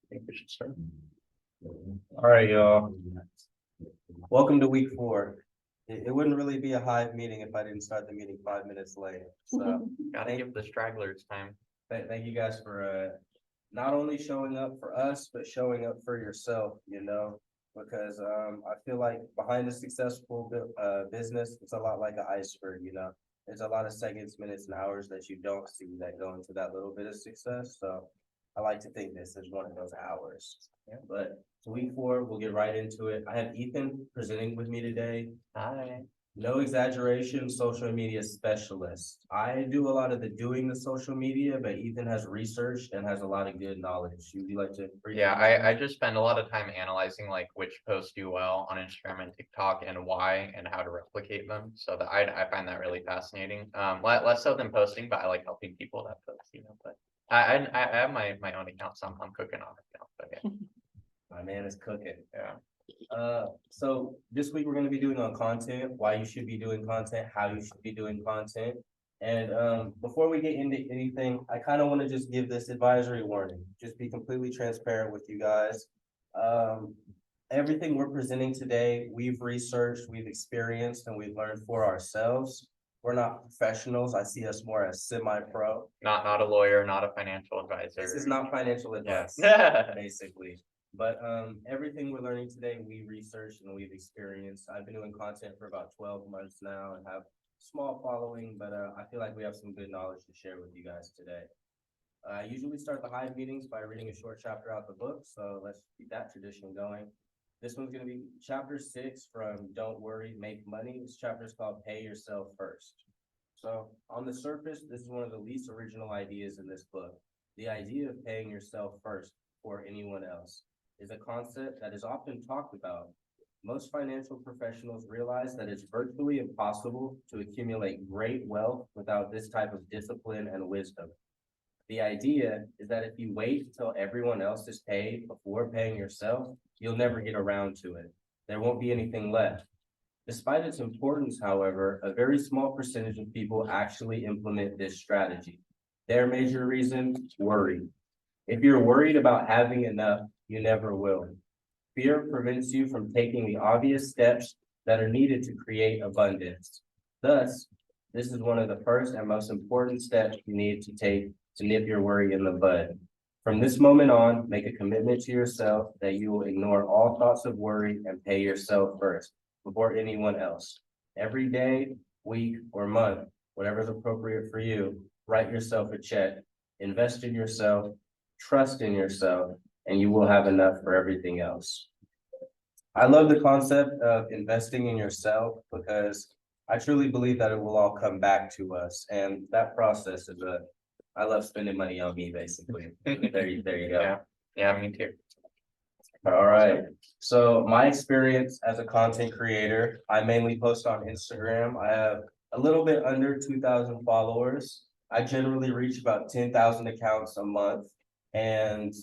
think we should start. All right, y'all. Welcome to week 4. It wouldn't really be a Hive meeting if I didn't start the meeting 5 minutes late. So Gotta give the stragglers time. thank you guys for not only showing up for us, but showing up for yourself, because I feel like behind a successful business, it's a lot like an iceberg, There's a lot of seconds, minutes, and hours that you don't see that go into that little bit of success. So I like to think this is one of those hours. Yeah. But week 4, we'll get right into it. I have Ethan presenting with me today. Hi. No exaggeration, social media specialist. I do a lot of the doing the social media, but Ethan has researched and has a lot of good knowledge. Would you like to? Yeah, I just spend a lot of time analyzing like which posts do well on Instagram and TikTok and why and how to replicate them. So that I find that really fascinating. Less so than posting, but I like helping people that post, But I have my own account, so I'm cooking on account. But yeah. My man is cooking. Yeah. So this week we're going to be doing on content, why you should be doing content, how you should be doing content. And before we get into anything, I kind of want to just give this advisory warning, just be completely transparent with you guys. Everything we're presenting today, we've researched, we've experienced, and we've learned for ourselves. We're not professionals. I see us more as semi-pro. Not a lawyer, not a financial advisor. This is not financial advice, Yes. basically. But everything we're learning today, we researched and we've experienced. I've been doing content for about 12 months now and have a small following, but I feel like we have some good knowledge to share with you guys today. I usually start the Hive meetings by reading a short chapter out the book, so let's keep that tradition going. This one's going to be chapter 6 from Don't Worry, Make Money. This chapter is called Pay Yourself First. So on the surface, this is one of the least original ideas in this book. The idea of paying yourself first before anyone else is a concept that is often talked about. Most financial professionals realize that it's virtually impossible to accumulate great wealth without this type of discipline and wisdom. The idea is that if you wait till everyone else is paid before paying yourself, you'll never get around to it. There won't be anything left. Despite its importance, however, a very small percentage of people actually implement this strategy. Their major reason, worry. If you're worried about having enough, you never will. Fear prevents you from taking the obvious steps that are needed to create abundance. Thus, this is one of the first and most important steps you need to take to nip your worry in the bud. From this moment on, make a commitment to yourself that you will ignore all thoughts of worry and pay yourself first before anyone else. Every day, week, or month, whatever is appropriate for you, write yourself a check, invest in yourself, trust in yourself, and you will have enough for everything else. I love the concept of investing in yourself because I truly believe that it will all come back to us. And that process is I love spending money on me, basically. There you go. Yeah, me too. All right. So my experience as a content creator, I mainly post on Instagram. I have a little bit under 2,000 followers. I generally reach about 10,000 accounts a month. And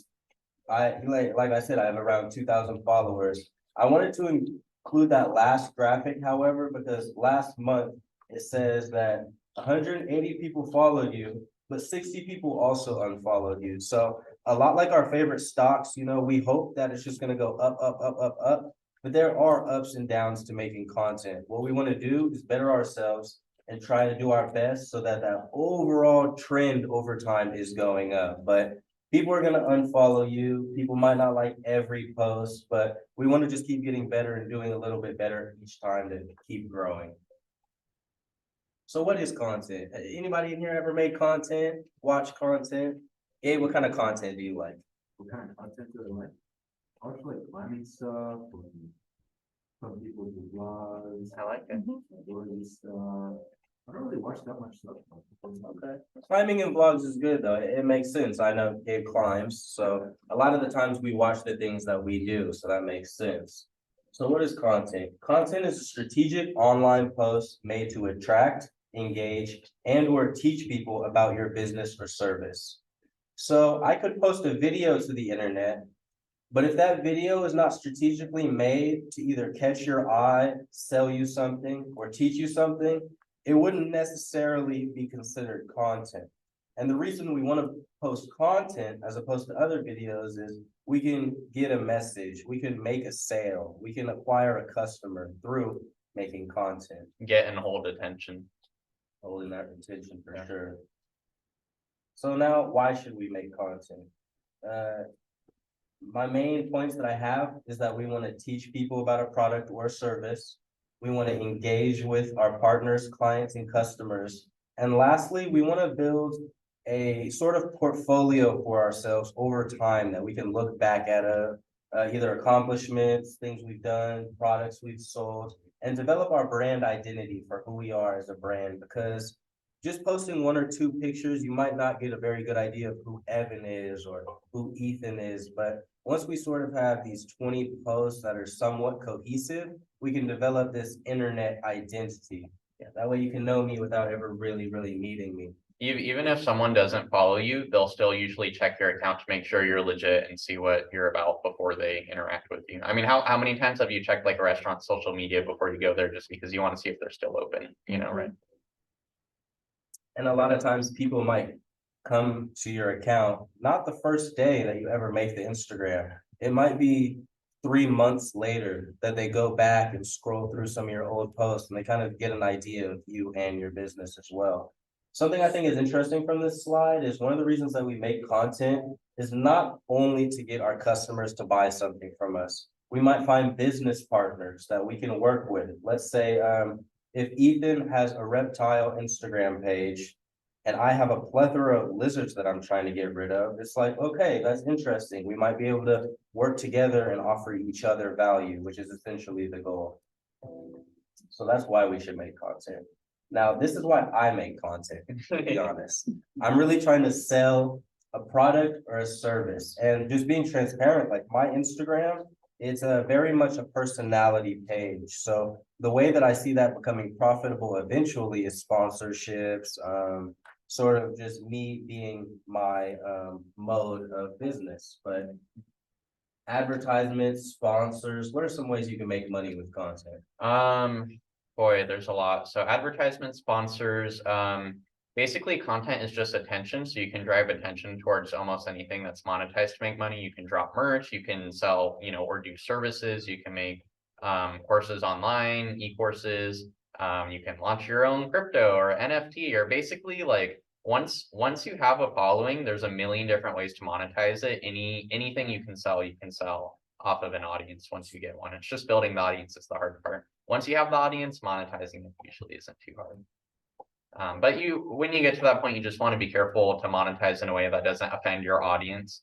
like I said, I have around 2,000 followers. I wanted to include that last graphic, however, because last month it says that 180 people followed you, but 60 people also unfollowed you. So a lot like our favorite stocks, we hope that it's just going to go up, up, up, up, up. But there are ups and downs to making content. What we want to do is better ourselves and try to do our best so that that overall trend over time is going up. But people are going to unfollow you. People might not like every post, but we want to just keep getting better and doing a little bit better each time to keep growing. So what is content? Anybody in here ever made content, watch content? Gabe, what kind of content do you like? What kind of content do I like? I also like climbing stuff. Some people do vlogs. I like it. Doing stuff. I don't really watch that much stuff. Okay. Climbing and vlogs is good though. It makes sense. I know Gabe climbs, so a lot of the times we watch the things that we do, so that makes sense. So what is content? Content is a strategic online post made to attract, engage, and or teach people about your business or service. So I could post a video to the internet, but if that video is not strategically made to either catch your eye, sell you something, or teach you something, it wouldn't necessarily be considered content. And the reason we want to post content as opposed to other videos is we can get a message, we can make a sale, we can acquire a customer through making content, Get and hold attention. holding that attention for sure. So now, why should we make content? My main points that I have is that we want to teach people about a product or service. We want to engage with our partners, clients, and customers. And lastly, we want to build a sort of portfolio for ourselves over time that we can look back at either accomplishments, things we've done, products we've sold, and develop our brand identity for who we are as a brand. Because just posting one or two pictures, you might not get a very good idea of who Evan is or who Ethan is. But once we sort of have these 20 posts that are somewhat cohesive, we can develop this internet identity. Yeah, that way you can know me without ever really meeting me. Even if someone doesn't follow you, they'll still usually check your account to make sure you're legit and see what you're about before they interact with you. I mean, how many times have you checked like a restaurant's social media before you go there just because you want to see if they're still open, right? And a lot of times people might come to your account, not the first day that you ever make the Instagram. It might be 3 months later that they go back and scroll through some of your old posts and they kind of get an idea of you and your business as well. Something I think is interesting from this slide is one of the reasons that we make content is not only to get our customers to buy something from us. We might find business partners that we can work with. Let's say if Ethan has a reptile Instagram page and I have a plethora of lizards that I'm trying to get rid of, it's like, okay, that's interesting. We might be able to work together and offer each other value, which is essentially the goal. So that's why we should make content. Now, this is why I make content, to be honest. I'm really trying to sell a product or a service, and just being transparent, like my Instagram, it's a very much a personality page. So the way that I see that becoming profitable eventually is sponsorships, sort of just me being my mode of business. But advertisements, sponsors, what are some ways you can make money with content? Boy, there's a lot. So advertisement, sponsors, basically content is just attention. So you can drive attention towards almost anything that's monetized to make money. You can drop merch, you can sell, or do services, you can make courses online, e-courses, you can launch your own crypto or NFT, or basically like once you have a following, there's a million different ways to monetize it. Anything you can sell off of an audience once you get one. It's just building the audience is the hard part. Once you have the audience, monetizing it usually isn't too hard. But when you get to that point, you just want to be careful to monetize in a way that doesn't offend your audience.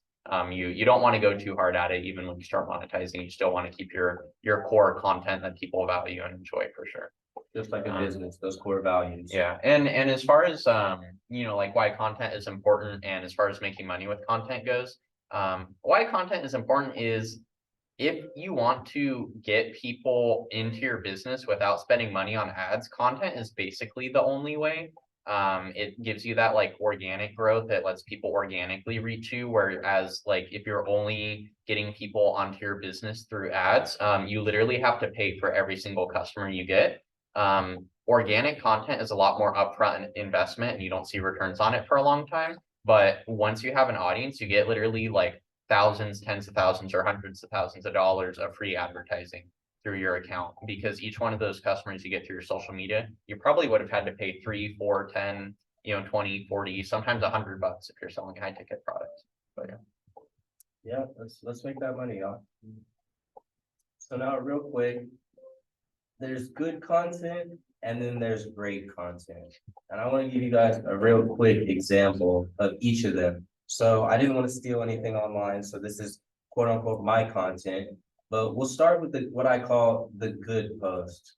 You don't want to go too hard at it. Even when you start monetizing, you still want to keep your core content that people value and enjoy for sure. Just like a business, those core values. Yeah, and as far as like why content is important, and as far as making money with content goes, why content is important is if you want to get people into your business without spending money on ads, content is basically the only way. It gives you that like organic growth that lets people organically reach you. Whereas like if you're only getting people onto your business through ads, you literally have to pay for every single customer you get. Organic content is a lot more upfront investment and you don't see returns on it for a long time. But once you have an audience, you get literally like thousands, tens of thousands, or hundreds of thousands of dollars of free advertising through your account, because each one of those customers you get through your social media, you probably would have had to pay 3, 4, 10, 20, 40, sometimes $100 if you're selling high ticket products. But yeah, let's make that money, y'all. So now real quick, there's good content and then there's great content. And I want to give you guys a real quick example of each of them. So I didn't want to steal anything online. So this is quote unquote my content, but we'll start with what I call the good post.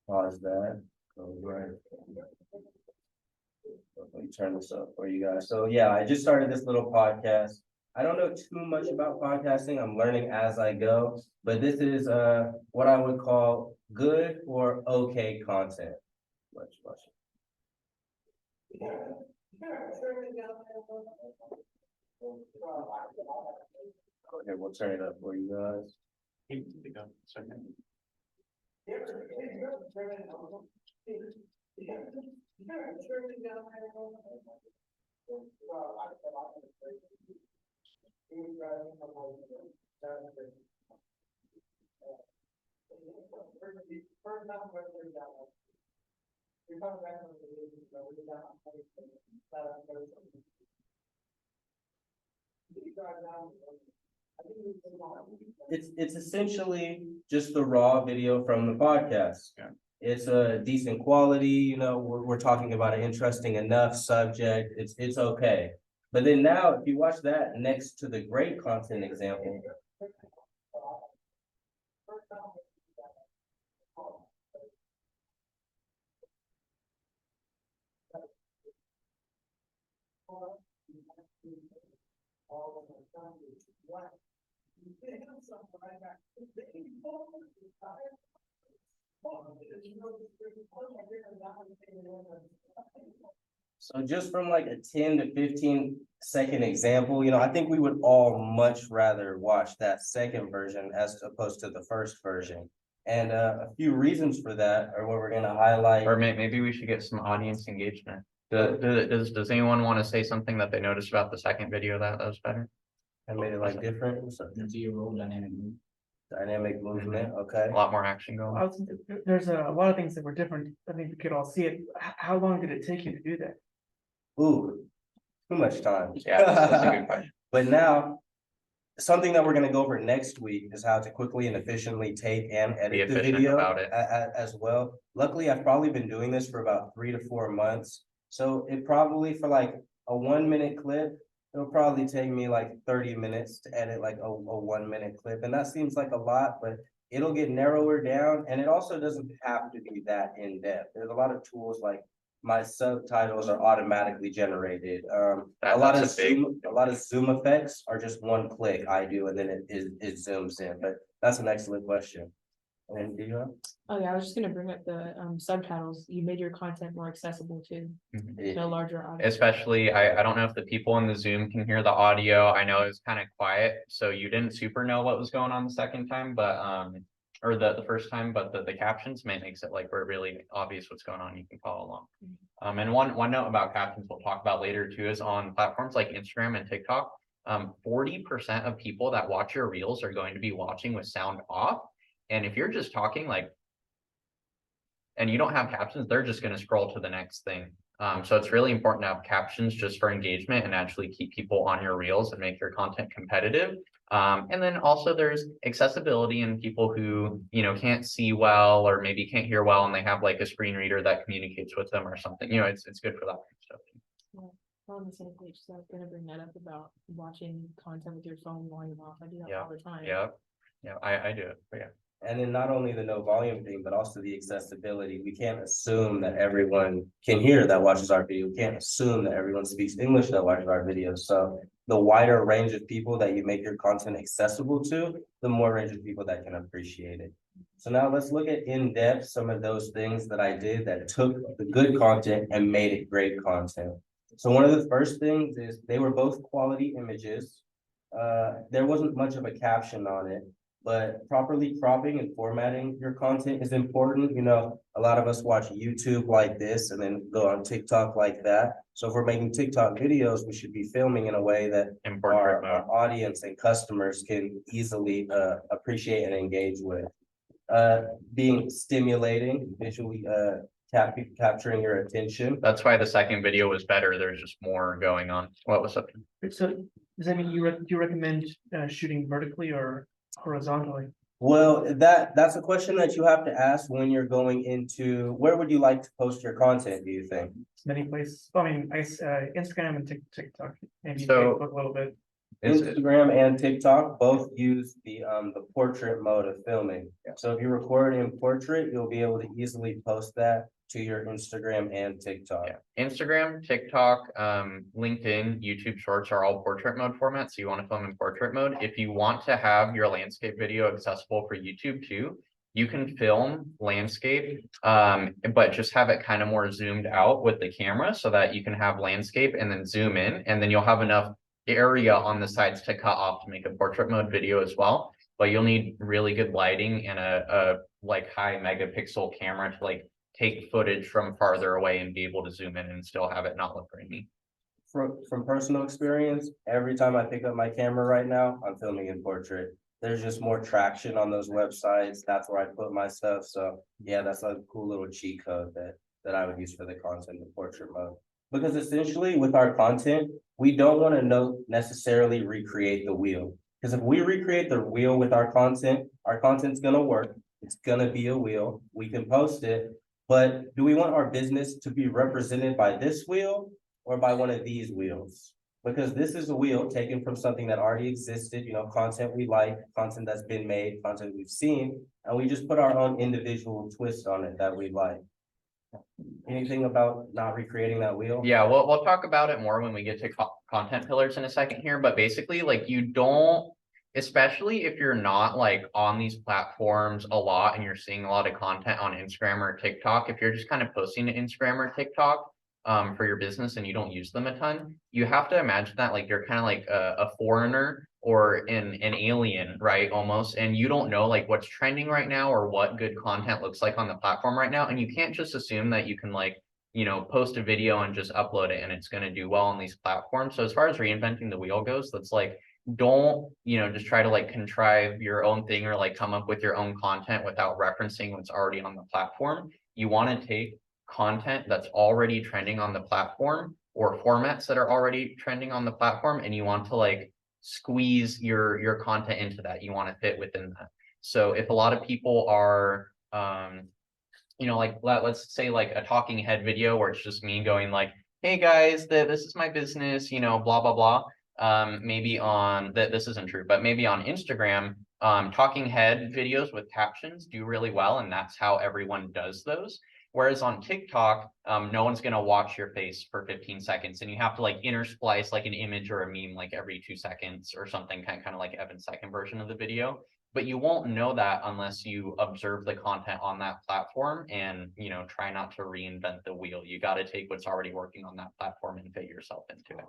Pause that. Go right. Let me turn this up for you guys. So yeah, I just started this little podcast. I don't know too much about podcasting. I'm learning as I go, but this is what I would call good or okay content. Watch. Okay, we'll turn it up for you guys. It's essentially just the raw video from the podcast. Yeah. It's a decent quality, you know, we're talking about an interesting enough subject, it's okay. But then now, if you watch that next to the great content example. So just from like a 10 to 15-second example, you know, I think we would all much rather watch that second version as opposed to the first version. And a few reasons for that are what we're gonna highlight. Or maybe we should get some audience engagement. Does anyone want to say something that they noticed about the second video that was better? I made it like different, so Zero dynamic movement, okay? A lot more action going. There's a lot of things that were different. I think we could all see it. How long did it take you to do that? Ooh, too much time. Yeah, that's a good question. But now, something that we're gonna go over next week is how to quickly and efficiently take and Be edit the efficient video about it. as well. Luckily, I've probably been doing this for about 3 to 4 months. So it probably for like a 1-minute clip, it'll probably take me like 30 minutes to edit like a 1-minute clip. And that seems like a lot, but it'll get narrower down. And it also doesn't have to be that in depth. There's a lot of tools like my subtitles are automatically generated. A lot of zoom effects are just one click I do, and then it zooms in, but that's an excellent question. And do you have? Oh yeah, I was just gonna bring up the subtitles. You made your content more accessible to a larger audience. Especially, I don't know if the people in the Zoom can hear the audio. I know it was kind of quiet, so you didn't super know what was going on the second time, but or the first time, but the captions makes it like we're really obvious what's going on. You can follow along. And one note about captions we'll talk about later too is on platforms like Instagram and TikTok. 40% of people that watch your reels are going to be watching with sound off. And if you're just talking like, and you don't have captions, they're just going to scroll to the next thing. So it's really important to have captions just for engagement and actually keep people on your reels and make your content competitive. And then also there's accessibility and people who, you know, can't see well, or maybe can't hear well, and they have like a screen reader that communicates with them or something, you know, it's good for that kind of stuff. We're on the same page, so I was gonna bring that up about watching content with your phone volume off. I do that all the time. Yeah, I do it, but yeah. And then not only the no volume thing, but also the accessibility. We can't assume that everyone can hear that watches our video. We can't assume that everyone speaks English that watches our videos. So the wider range of people that you make your content accessible to, the more range of people that can appreciate it. So now let's look at in depth some of those things that I did that took the good content and made it great content. So one of the first things is they were both quality images. There wasn't much of a caption on it, but properly cropping and formatting your content is important. You know, a lot of us watch YouTube like this and then go on TikTok like that. So if we're making TikTok videos, we should be filming in a way that our audience and customers can easily appreciate and engage with. Being stimulating, visually capturing your attention. That's why the second video was better. There's just more going on. What was up? So does that mean you recommend shooting vertically or horizontally? Well, that's a question that you have to ask when you're going into, where would you like to post your content, do you think? Many places. I mean, I guess Instagram and TikTok, maybe So- Facebook a little bit. Instagram and TikTok both use the portrait mode of filming. So if you record in portrait, you'll be able to easily post that to your Instagram and TikTok. Yeah. Instagram, TikTok, LinkedIn, YouTube Shorts are all portrait mode formats. So you want to film in portrait mode. If you want to have your landscape video accessible for YouTube too, you can film landscape, but just have it kind of more zoomed out with the camera so that you can have landscape and then zoom in, and then you'll have enough area on the sides to cut off to make a portrait mode video as well. But you'll need really good lighting and a like high megapixel camera to like take footage from farther away and be able to zoom in and still have it not look grainy. From personal experience, every time I pick up my camera right now, I'm filming in portrait. There's just more traction on those websites. That's where I put my stuff. So yeah, that's a cool little cheat code that I would use for the content in portrait mode. Because essentially with our content, we don't want to necessarily recreate the wheel. Because if we recreate the wheel with our content's gonna work. It's gonna be a wheel. We can post it. But do we want our business to be represented by this wheel or by one of these wheels? Because this is a wheel taken from something that already existed, content we like, content that's been made, content we've seen, and we just put our own individual twist on it that we like. Anything about not recreating that wheel? Yeah, we'll talk about it more when we get to content pillars in a second here, but basically like you don't, especially if you're not like on these platforms a lot and you're seeing a lot of content on Instagram or TikTok, if you're just kind of posting to Instagram or TikTok for your business and you don't use them a ton, you have to imagine that like you're kind of like a foreigner or an alien, right? Almost, and you don't know like what's trending right now or what good content looks like on the platform right now, and you can't just assume that you can like post a video and just upload it and it's going to do well on these platforms. So as far as reinventing the wheel goes, that's like, don't, just try to like contrive your own thing or like come up with your own content without referencing what's already on the platform. You want to take content that's already trending on the platform or formats that are already trending on the platform, and you want to like squeeze your content into that. You want to fit within that. So if a lot of people are like let's say like a talking head video where it's just me going like, hey guys, this is my business, blah blah blah. Maybe on that, this isn't true, but maybe on Instagram, talking head videos with captions do really well, and that's how everyone does those. Whereas on TikTok, no one's gonna watch your face for 15 seconds, and you have to like intersplice like an image or a meme like every 2 seconds or something, kind of like Evan's second version of the video. But you won't know that unless you observe the content on that platform and try not to reinvent the wheel. You got to take what's already working on that platform and fit yourself into it.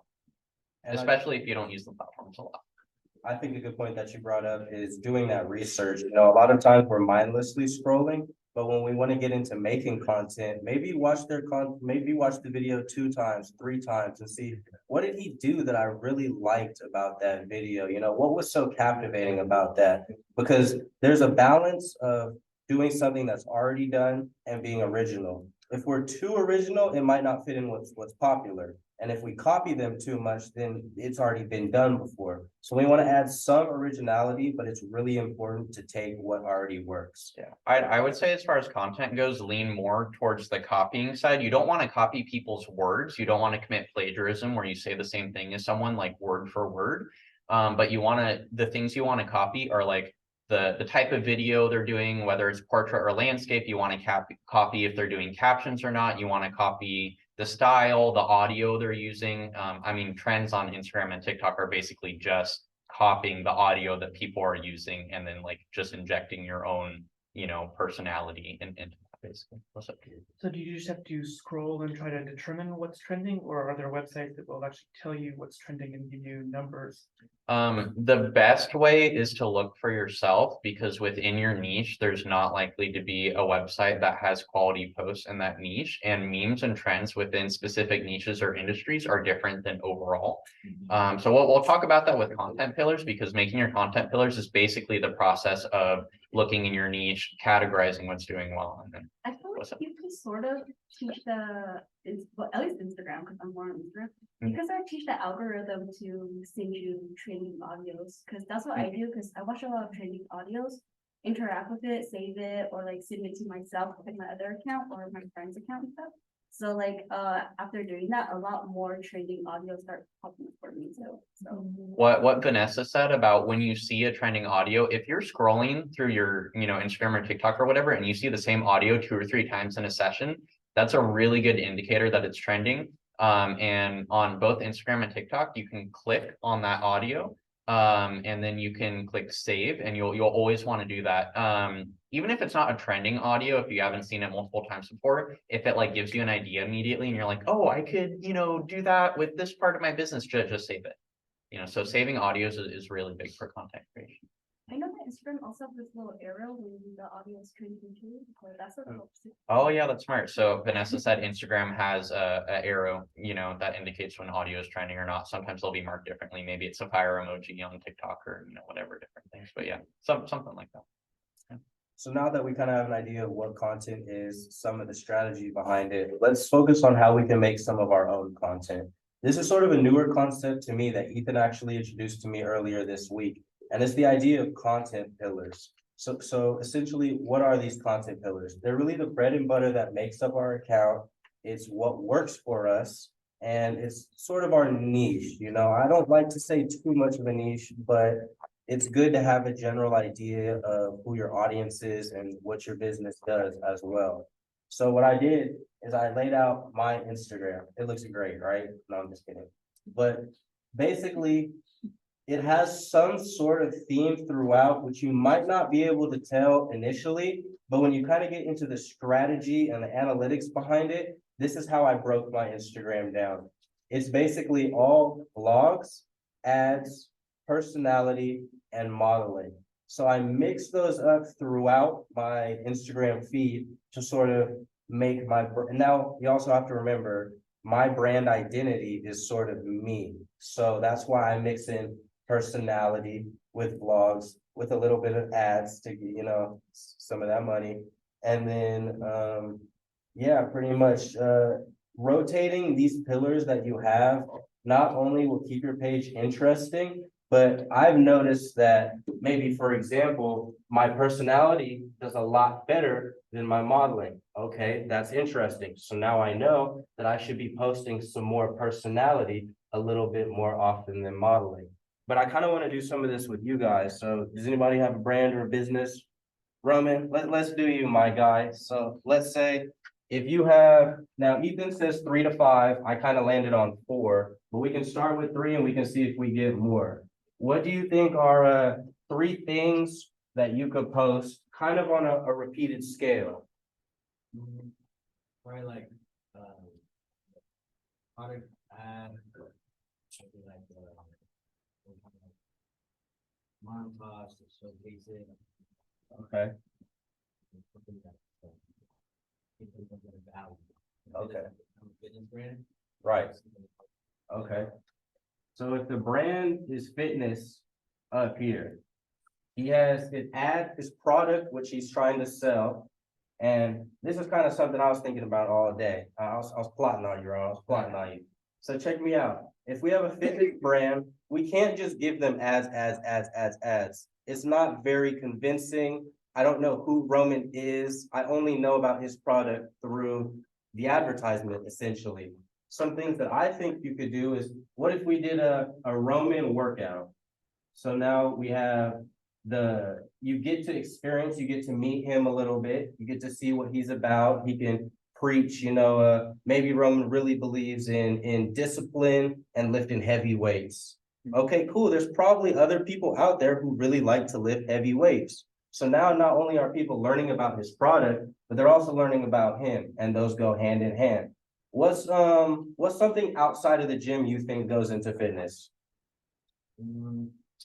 And especially if you don't use the platforms a lot. I think a good point that you brought up is doing that research. A lot of times we're mindlessly scrolling, but when we want to get into making content, maybe watch the video 2 times, 3 times and see what did he do that I really liked about that video? What was so captivating about that? Because there's a balance of doing something that's already done and being original. If we're too original, it might not fit in what's popular. And if we copy them too much, then it's already been done before. So we want to add some originality, but it's really important to take what already works. Yeah, I would say as far as content goes, lean more towards the copying side. You don't want to copy people's words. You don't want to commit plagiarism where you say the same thing as someone like word for word. But the things you want to copy are like the type of video they're doing, whether it's portrait or landscape. You want to copy if they're doing captions or not. You want to copy the style, the audio they're using. Trends on Instagram and TikTok are basically just copying the audio that people are using and then like just injecting your own, personality into that basically. What's up? So do you just have to scroll and try to determine what's trending, or are there websites that will actually tell you what's trending and give you numbers? The best way is to look for yourself, because within your niche, there's not likely to be a website that has quality posts in that niche, and memes and trends within specific niches or industries are different than overall. So we'll talk about that with content pillars, because making your content pillars is basically the process of looking in your niche, categorizing what's doing well, and then I feel like you could sort of teach at least Instagram, because I'm more on Instagram. You can sort of teach the algorithm to send you training audios, because that's what I do, because I watch a lot of training audios, interact with it, save it, or like send it to myself in my other account or my friend's account and stuff. So like after doing that, a lot more trending audio start popping up for me. So what Vanessa said about when you see a trending audio, if you're scrolling through your Instagram or TikTok or whatever, and you see the same audio 2 or 3 times in a session, that's a really good indicator that it's trending. And on both Instagram and TikTok, you can click on that audio And then you can click save and you'll always want to do that. Even if it's not a trending audio, if you haven't seen it multiple times before, if it like gives you an idea immediately and you're like, oh, I could, do that with this part of my business, just save it. So saving audios is really big for content creation. I know that Instagram also has this little arrow when the audio is trending too, or that's what helps. Oh yeah, that's smart. So Vanessa said Instagram has a arrow, that indicates when audio is trending or not. Sometimes they'll be marked differently. Maybe it's a fire emoji on TikTok or whatever different things. But yeah, something like that. So now that we kind of have an idea of what content is, some of the strategy behind it, let's focus on how we can make some of our own content. This is sort of a newer concept to me that Ethan actually introduced to me earlier this week. And it's the idea of content pillars. So essentially, what are these content pillars? They're really the bread and butter that makes up our account. It's what works for us. And it's sort of our niche. I don't like to say too much of a niche, but it's good to have a general idea of who your audience is and what your business does as well. So what I did is I laid out my Instagram. It looks great, right? No, I'm just kidding. But basically, it has some sort of theme throughout, which you might not be able to tell initially, but when you kind of get into the strategy and the analytics behind it, this is how I broke my Instagram down. It's basically all blogs, ads, personality, and modeling. So I mix those up throughout my Instagram feed to sort of make and now you also have to remember my brand identity is sort of me. So that's why I mix in personality with vlogs, with a little bit of ads to get, some of that money. And then, yeah, pretty much rotating these pillars that you have not only will keep your page interesting, but I've noticed that maybe, for example, my personality does a lot better than my modeling. Okay, that's interesting. So now I know that I should be posting some more personality a little bit more often than modeling. But I kind of want to do some of this with you guys. So does anybody have a brand or a business? Roman, let's do you, my guy. So let's say if you have, now Ethan says 3 to 5, I kind of landed on 4, but we can start with 3 and we can see if we get more. What do you think are 3 things that you could post kind of on a repeated scale? Probably like, product ad, something like, montage to showcase it. Okay. Something that, people don't get a value. Okay. Fitness brand. Right. Okay. So if the brand is fitness up here, he has his ad, his product, which he's trying to sell. And this is kind of something I was thinking about all day. I was plotting on you, Ron. I was plotting on you. So check me out. If we have a fitness brand, we can't just give them ads. It's not very convincing. I don't know who Roman is. I only know about his product through the advertisement, essentially. Some things that I think you could do is, what if we did a Roman workout? So now we have you get to experience, you get to meet him a little bit, you get to see what he's about. He can preach, maybe Roman really believes in discipline and lifting heavy weights. Okay, cool. There's probably other people out there who really like to lift heavy weights. So now not only are people learning about his product, but they're also learning about him, and those go hand in hand. What's something outside of the gym you think goes into fitness?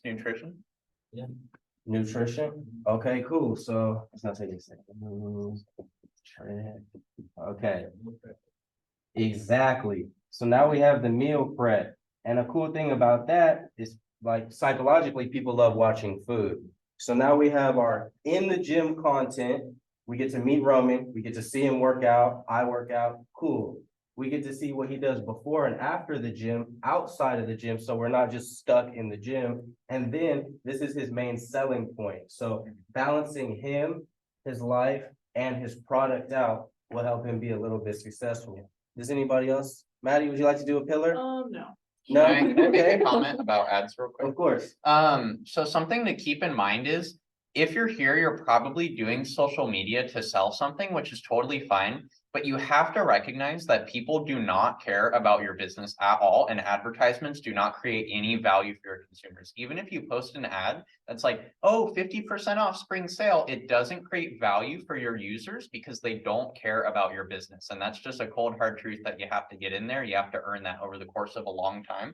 Nutrition. Yeah. Nutrition? Okay, cool. So let's not take a second. Okay. Exactly. So now we have the meal prep. And a cool thing about that is, like, psychologically, people love watching food. So now we have our in the gym content. We get to meet Roman. We get to see him work out. I work out. Cool. We get to see what he does before and after the gym, outside of the gym. So we're not just stuck in the gym. And then this is his main selling point. So balancing him, his life, and his product out will help him be a little bit successful. Does anybody else? Maddie, would you like to do a pillar? No. No? Can I make Okay. a comment about ads real quick? Of course. So something to keep in mind is, if you're here, you're probably doing social media to sell something, which is totally fine. But you have to recognize that people do not care about your business at all, and advertisements do not create any value for your consumers. Even if you post an ad that's like, oh, 50% off spring sale, it doesn't create value for your users because they don't care about your business. And that's just a cold hard truth that you have to get in there. You have to earn that over the course of a long time.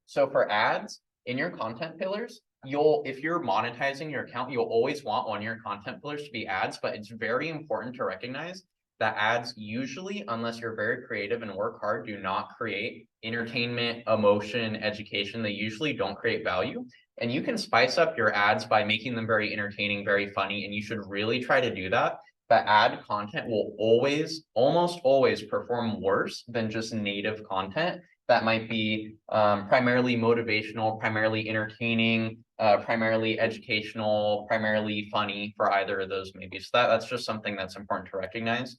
So for ads in your content pillars, if you're monetizing your account, you'll always want one of your content pillars to be ads, but it's very important to recognize that ads usually, unless you're very creative and work hard, do not create entertainment, emotion, education. They usually don't create value. And you can spice up your ads by making them very entertaining, very funny, and you should really try to do that. But ad content will always, almost always perform worse than just native content that might be primarily motivational, primarily entertaining, primarily educational, primarily funny for either of those maybe. So that's just something that's important to recognize.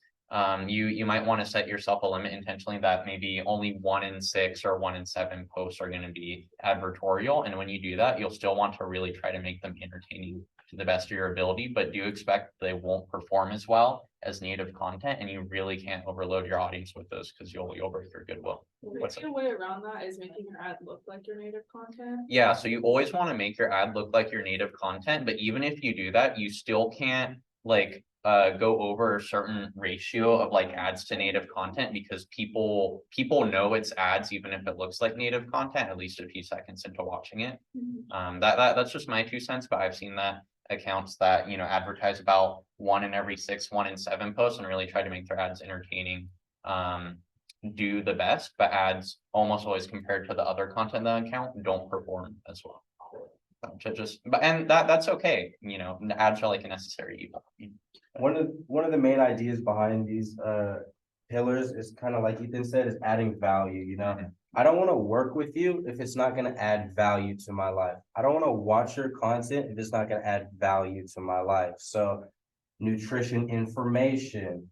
You might want to set yourself a limit intentionally that maybe only 1 in 6 or 1 in 7 posts are going to be advertorial. And when you do that, you'll still want to really try to make them entertaining to the best of your ability, but do expect they won't perform as well as native content, and you really can't overload your audience with those because you'll break your goodwill. What's Your way around that is making your ad look like your native content. Yeah, so you always want to make your ad look like your native content, but even if you do that, you still can't like go over a certain ratio of like ads to native content because people know it's ads even if it looks like native content at least a few seconds into watching it. That's just my 2 cents, but I've seen that accounts that advertise about 1 in every 6, 1 in 7 posts and really try to make their ads entertaining do the best, but ads almost always compared to the other content that account don't perform as well. And that's okay, the ads are like a necessary evil. One of the main ideas behind these pillars is kind of like Ethan said, is adding value, I don't want to work with you if it's not going to add value to my life. I don't want to watch your content if it's not going to add value to my life. So nutrition information,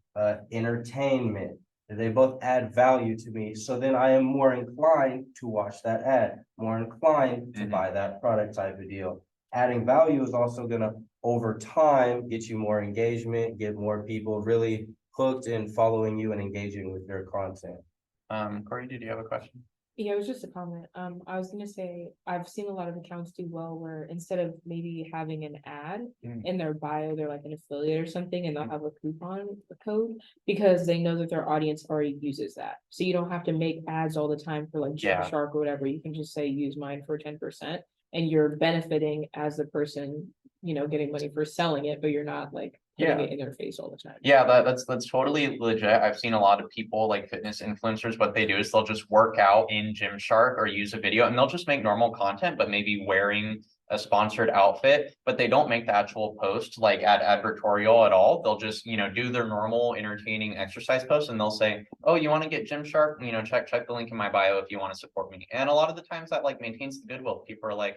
entertainment, they both add value to me. So then I am more inclined to watch that ad, more inclined to buy that product type of deal. Adding value is also going to, over time, get you more engagement, get more people really hooked and following you and engaging with your content. Corey, did you have a question? Yeah, it was just a comment. I was gonna say, I've seen a lot of accounts do well where instead of maybe having an ad in their bio, they're like an affiliate or something, and they'll have a coupon code because they know that their audience already uses that. So you don't have to make ads all the time for like Yeah. Gymshark or whatever. You can just say use mine for 10%, and you're benefiting as the person, getting money for selling it, but you're not like putting Yeah. it in their face all the time. Yeah, that's totally legit. I've seen a lot of people like fitness influencers, what they do is they'll just work out in Gymshark or use a video and they'll just make normal content, but maybe wearing a sponsored outfit, but they don't make the actual post like advertorial at all. They'll just, do their normal entertaining exercise post and they'll say, oh, you want to get Gymshark? Check the link in my bio if you want to support me. And a lot of the times that like maintains the goodwill. People are like,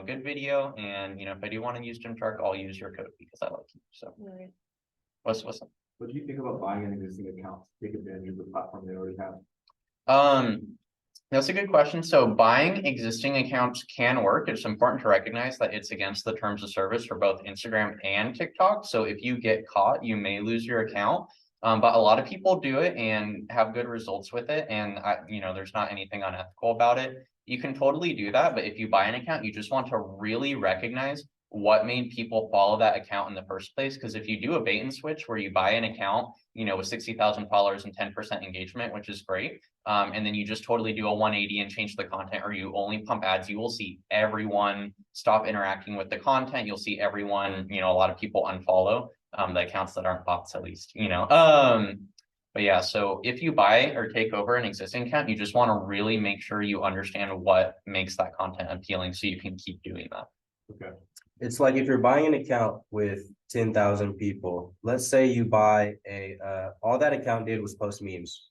good video. And, if I do want to use Gymshark, I'll use your code because I like you. So Right. what's up? What do you think about buying an existing account to take advantage of the platform they already have? That's a good question. So buying existing accounts can work. It's important to recognize that it's against the terms of service for both Instagram and TikTok. So if you get caught, you may lose your account. But a lot of people do it and have good results with it. And there's not anything unethical about it. You can totally do that. But if you buy an account, you just want to really recognize what made people follow that account in the first place. Because if you do a bait and switch where you buy an account, with 60,000 followers and 10% engagement, which is great. And then you just totally do a 180 and change the content, or you only pump ads, you will see everyone stop interacting with the content. You'll see everyone, a lot of people unfollow the accounts that aren't bots at least, But yeah, so if you buy or take over an existing account, you just want to really make sure you understand what makes that content appealing so you can keep doing that. Okay. It's like if you're buying an account with 10,000 people, let's say you buy all that account did was post memes.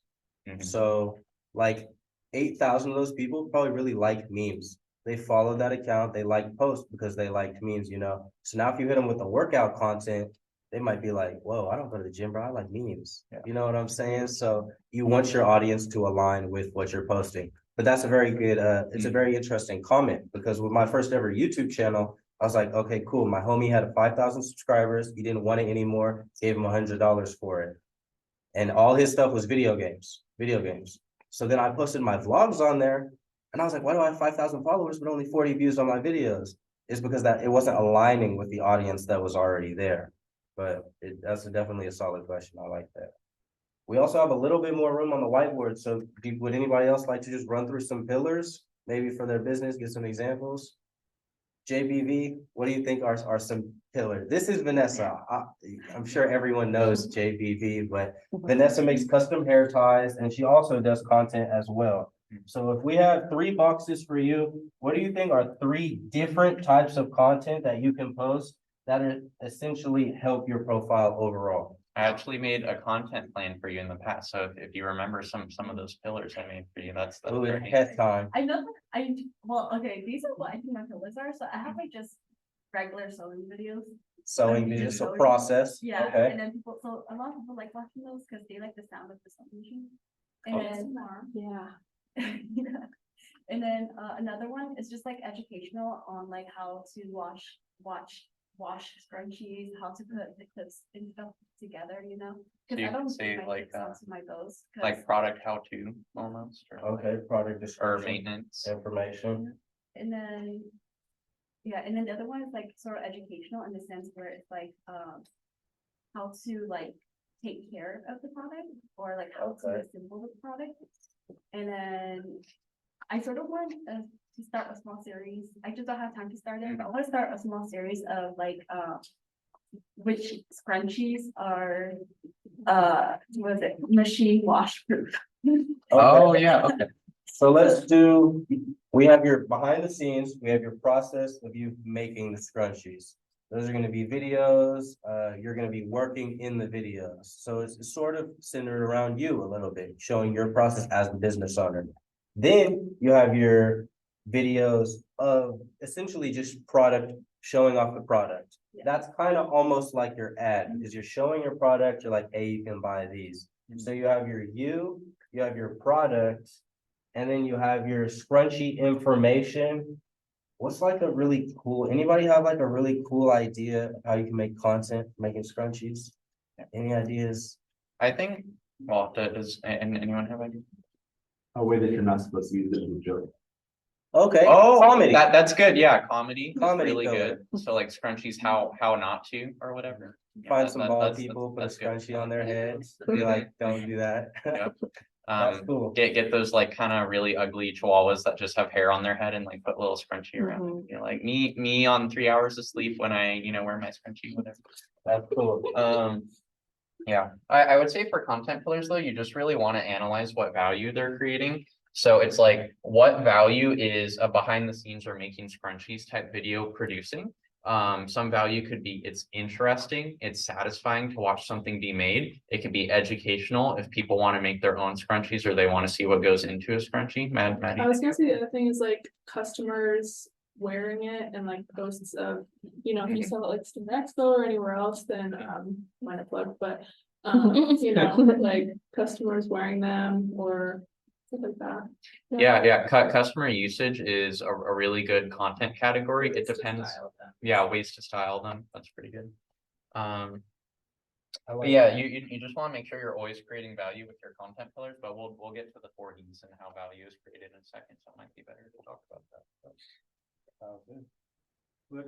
So like 8,000 of those people probably really like memes. They follow that account, they like posts because they like memes, So now if you hit them with the workout content, they might be like, whoa, I don't go to the gym, bro. I like memes. Yeah. You know what I'm saying? So you want your audience to align with what you're posting. But that's a very good, it's a very interesting comment because with my first ever YouTube channel, I was like, okay, cool. My homie had 5,000 subscribers. He didn't want it anymore. Gave him $100 for it. And all his stuff was video games. So then I posted my vlogs on there and I was like, why do I have 5,000 followers but only 40 views on my videos? It's because that it wasn't aligning with the audience that was already there. But that's definitely a solid question. I like that. We also have a little bit more room on the whiteboard. So would anybody else like to just run through some pillars, maybe for their business, give some examples? JBV, what do you think are some pillars? This is Vanessa. I'm sure everyone knows JBV, but Vanessa makes custom hair ties and she also does content as well. So if we have 3 boxes for you, what do you think are 3 different types of content that you can post that are essentially help your profile overall? I actually made a content plan for you in the past, so if you remember some of those pillars I made for you, that's Oh, great. head time. I know that well, okay, these are what I think my pillars are, so I have like just regular sewing videos. Sewing Just videos, so sewing. process. Yeah, Okay. and then so a lot of people like watching those because they like the sound of the sewing machine. Oh. And then, Yeah. yeah. And then another one is just like educational on like how to wash scrunchies, how to put the clips and stuff together, you know? So Cause you I don't can say do my like, clips onto my bows. 'cause- Like product how-to almost, or Okay, product or description, maintenance. information. And then, yeah, and then the other one is like sort of educational in the sense where it's like, how to like take care of the product or like how to Okay. assemble the product. And then I sort of want to start a small series. I just don't have time to start it, but I want to start a small series of like, which scrunchies are, what is it, machine wash proof. Oh, Okay. yeah, okay. So let's do, we have your behind the scenes, we have your process of you making the scrunchies. Those are gonna be videos, you're gonna be working in the videos. So it's sort of centered around you a little bit, showing your process as the business owner. Then you have your videos of essentially just product, showing off the product. Yeah. That's kind of almost like your ad, because you're showing your product, you're like, hey, you can buy these. So you have you have your product, and then you have your scrunchy information. What's like a really cool, anybody have like a really cool idea of how you can make content, making scrunchies? Any ideas? I think, well, anyone have any? A way that you're not supposed to use it as a joke. Okay, Oh, comedy. that's good, yeah, comedy is Comedy really pillar. good, so like scrunchies, how not to, or whatever. Yeah, Find that- some that- bald that's- people, put a that's good. scrunchie I on like their that. heads, be like, don't do that. Yep. That's cool. Get those like kind of really ugly chihuahuas that just have hair on their head and like put a little scrunchie around it. You know, like me on 3 hours of sleep when I, wear my scrunchie, whatever. That's cool. Yeah, I would say for content pillars though, you just really want to analyze what value they're creating. So it's like, what value is a behind the scenes or making scrunchies type video producing? Some value could be it's interesting, it's satisfying to watch something be made. It could be educational if people want to make their own scrunchies or they want to see what goes into a scrunchie. Maddie? I was gonna say the other thing is like customers wearing it and like posts of, if you sell it like Steam Expo or anywhere else, then minor plug, but like customers wearing them or stuff like that. Yeah, customer usage is a really good content category. It depends. Yeah, ways to style them. That's pretty good. But yeah, you just want to make sure you're always creating value with your content pillars, but we'll get to the 4 Ds and how value is created in a second, so it might be better to talk about that. But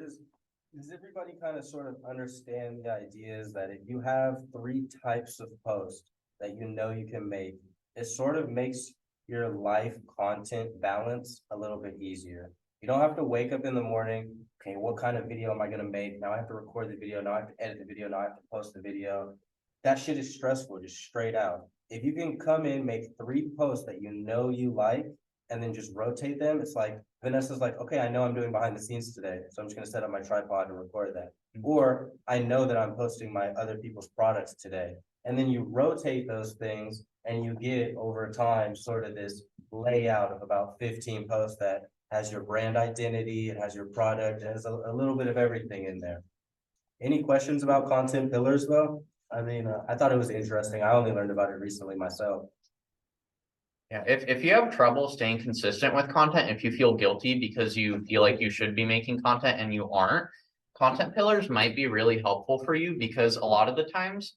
does everybody kind of sort of understand the ideas that if you have 3 types of posts that you can make, it sort of makes your life content balance a little bit easier. You don't have to wake up in the morning, okay, what kind of video am I gonna make? Now I have to record the video, now I have to edit the video, now I have to post the video. That shit is stressful, just straight out. If you can come in, make 3 posts that you like, and then just rotate them, it's like, Vanessa's like, okay, I know I'm doing behind the scenes today, so I'm just gonna set up my tripod and record that. Or I know that I'm posting my other people's products today. And then you rotate those things and you get over time sort of this layout of about 15 posts that has your brand identity, it has your product, it has a little bit of everything in there. Any questions about content pillars though? I mean, I thought it was interesting. I only learned about it recently myself. Yeah, if you have trouble staying consistent with content, if you feel guilty because you feel like you should be making content and you aren't, content pillars might be really helpful for you because a lot of the times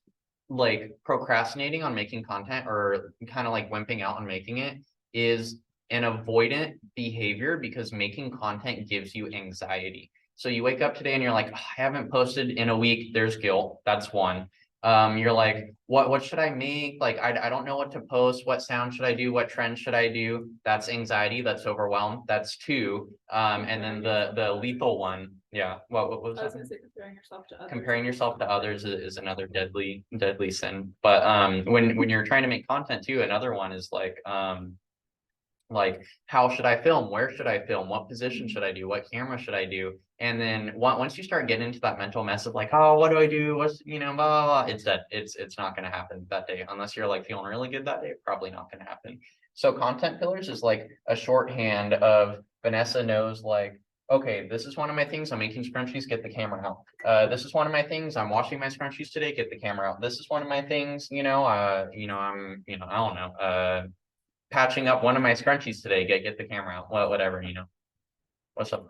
like procrastinating on making content or kind of like wimping out on making it is an avoidant behavior because making content gives you anxiety. So you wake up today and you're like, "Oh, I haven't posted in a week." There's guilt. That's one. You're like, what should I make? Like, I don't know what to post. What sound should I do? What trend should I do? That's anxiety. That's overwhelmed. That's two. And then the lethal one. Yeah. What was I was that? gonna say comparing yourself to others. Comparing yourself to others is another deadly sin. But when you're trying to make content too, another one is like how should I film? Where should I film? What position should I do? What camera should I do? And then once you start getting into that mental mess of like, oh, what do I do? What's blah, blah, blah, it's dead. It's not gonna happen that day unless you're like feeling really good that day. Probably not gonna happen. So content pillars is like a shorthand of Vanessa knows like, okay, this is one of my things. I'm making scrunchies, get the camera out. This is one of my things. I'm washing my scrunchies today, get the camera out. This is one of my things, I'm, I don't know, patching up one of my scrunchies today, get the camera out, whatever. What's up?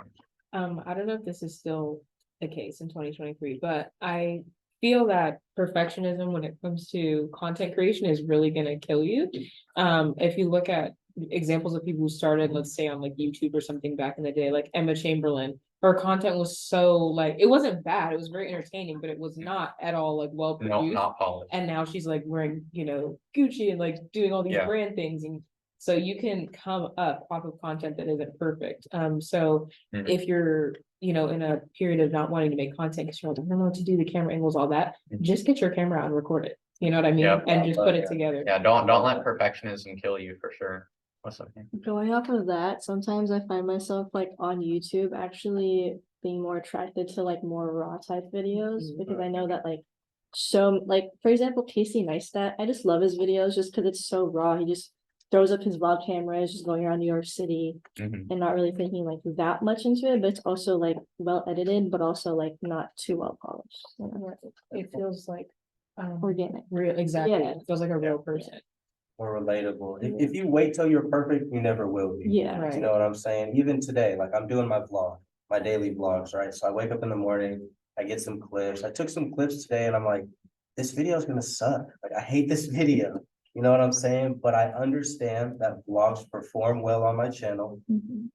I don't know if this is still the case in 2023, but I feel that perfectionism when it comes to content creation is really gonna kill you. If you look at examples of people who started, let's say on like YouTube or something back in the day, like Emma Chamberlain, her content was so like, it wasn't bad, it was very entertaining, but it was not at all like well No, produced. not polished. And now she's like wearing, Gucci and like doing all these Yeah. brand things. And so you can come up off of content that isn't perfect. So Mhm. if you're, in a period of not wanting to make content because you're like, I don't know what to do, the camera angles, all that, just get your camera out and record it. You know what I mean? Yeah. And just put it together. Yeah, don't let perfectionism kill you for sure. What's up? Going off of that, sometimes I find myself like on YouTube actually being more attracted to like more raw type videos because I know that like for example Casey Neistat, I just love his videos just because it's so raw. He just throws up his vlog cameras, just going around New York City Mhm. and not really thinking like that much into it, but it's also like well edited, but also like not too well polished. It feels like Organic. real, exactly. Yeah. It feels like a real person. Or relatable. If you wait till you're perfect, you never will be. Yeah. Right. You know what I'm saying? Even today, like I'm doing my vlog, my daily vlogs, right? So I wake up in the morning, I get some clips. I took some clips today and I'm like, this video is gonna suck. Like I hate this video. You know what I'm saying? But I understand that vlogs perform well on my channel.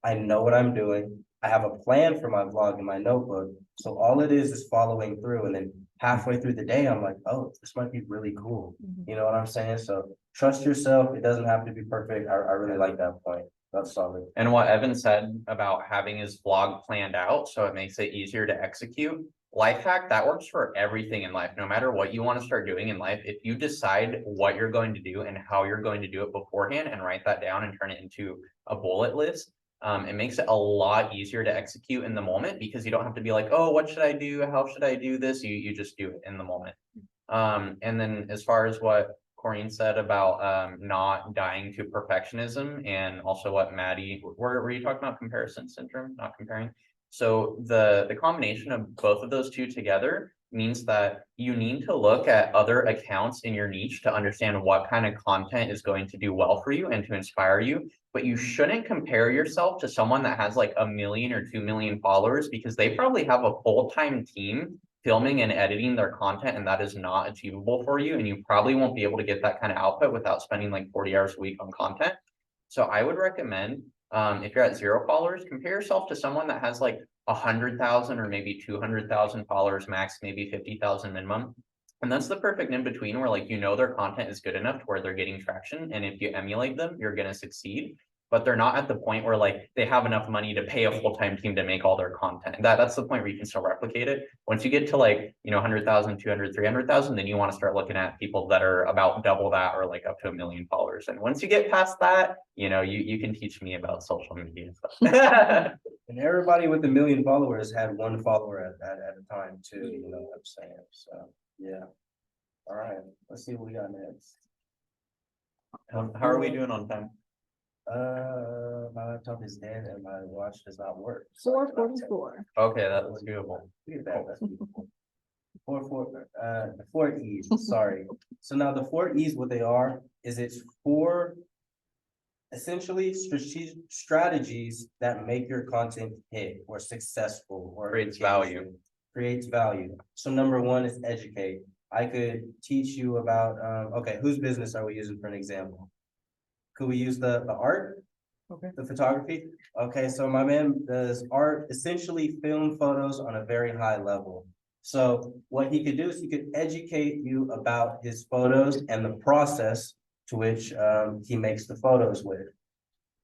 I know what I'm doing. I have a plan for my vlog in my notebook. So all it is following through. And then halfway through the day, I'm like, oh, this might be really cool. You know what I'm saying? So trust yourself. It doesn't have to be perfect. I really like that point. That's solid. And what Evan said about having his vlog planned out, so it makes it easier to execute. Life hack, that works for everything in life. No matter what you want to start doing in life, if you decide what you're going to do and how you're going to do it beforehand and write that down and turn it into a bullet list, it makes it a lot easier to execute in the moment because you don't have to be like, oh, what should I do? How should I do this? You just do it in the moment. And then as far as what Corinne said about not dying to perfectionism and also what Maddie, were you talking about comparison syndrome, not comparing? So the combination of both of those two together means that you need to look at other accounts in your niche to understand what kind of content is going to do well for you and to inspire you. But you shouldn't compare yourself to someone that has like 1 million or 2 million followers because they probably have a full-time team filming and editing their content, and that is not achievable for you. And you probably won't be able to get that kind of output without spending like 40 hours a week on content. So I would recommend, if you're at 0 followers, compare yourself to someone that has like 100,000 or maybe 200,000 followers max, maybe 50,000 minimum. And that's the perfect in between where like, their content is good enough to where they're getting traction. And if you emulate them, you're going to succeed. But they're not at the point where like they have enough money to pay a full-time team to make all their content. That's the point where you can still replicate it. Once you get to like, 100,000, 200, 300,000, then you want to start looking at people that are about double that or like up to 1 million followers. And once you get past that, you can teach me about social media. And everybody with 1 million followers had 1 follower at a time too, you know what I'm saying? So, yeah. All right, let's see what we got next. How are we doing on time? My laptop is dead and my watch does not work. 4:44. Okay, that was doable. Look at that, that's beautiful. The 4 E's, sorry. So now the 4 E's, what they are, is it's 4 essentially strategies that make your content hit or successful or Creates engaging. value. Creates value. So number 1 is educate. I could teach you about, okay, whose business are we using for an example? Could we use the art? Okay. The photography? Okay, so my man does art, essentially film photos on a very high level. So what he could do is he could educate you about his photos and the process to which he makes the photos with.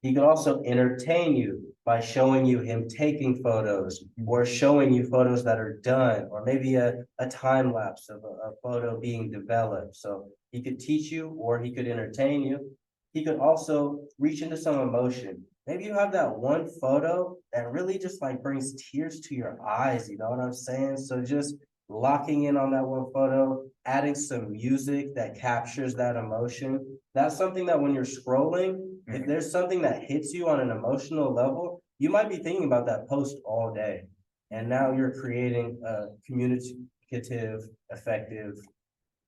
He could also entertain you by showing you him taking photos or showing you photos that are done, or maybe a time lapse of a photo being developed. So he could teach you or he could entertain you. He could also reach into some emotion. Maybe you have that one photo that really just like brings tears to your eyes, you know what I'm saying? So just locking in on that one photo, adding some music that captures that emotion. That's something that when you're scrolling, if there's something that hits you on an emotional level, you might be thinking about that post all day. And now you're creating a communicative, effective